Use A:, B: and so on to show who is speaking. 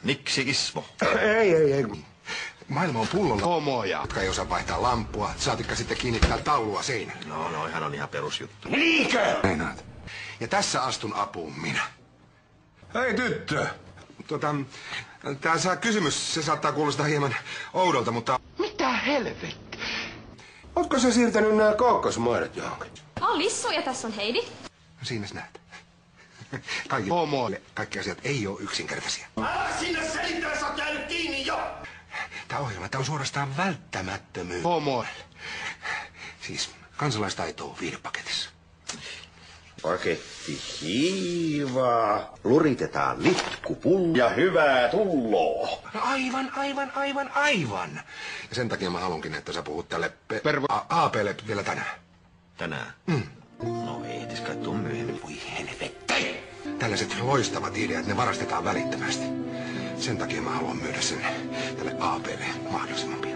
A: Miksi Ismo?
B: Ei. Maailma on pullolla homoja, jotka ei osaa vaihtaa lampua, saatikka sitten kiinnittää taulua seinään.
A: No, ihan on ihan perusjuttu.
B: Niinkö? Meinaat. Ja tässä astun apuun minä. Hei tyttö. Tää kysymys, se saattaa kuulostaa hieman oudolta, mutta... Mitä helvettiä? Ootko sä siirtänyt nää kookkosmaidot johonkin?
C: Lissu ja tässä on Heidi.
B: No siinäs näet. Kaikille homoille kaikki asiat ei ole yksinkertaisia.
A: Älä sinne selittää, sä oot jäänyt kiinni jo!
B: Tää ohjelma on suorastaan välttämättömyys homoille. Siis kansalaistaito on viidepaketissa.
A: Paketti hiivaa, luritetaan litkupullo ja hyvää tulloa.
B: No aivan. Ja sen takia mä halunkin, että sä puhut tälle AP:lle vielä tänään.
A: Tänään? No ei edes kai tuu myöhemmin.
B: Voi helvetti! Tällaiset loistavat ideat, ne varastetaan välittömästi. Sen takia mä haluan myydä sen tälle AP:lle mahdollisimman pian.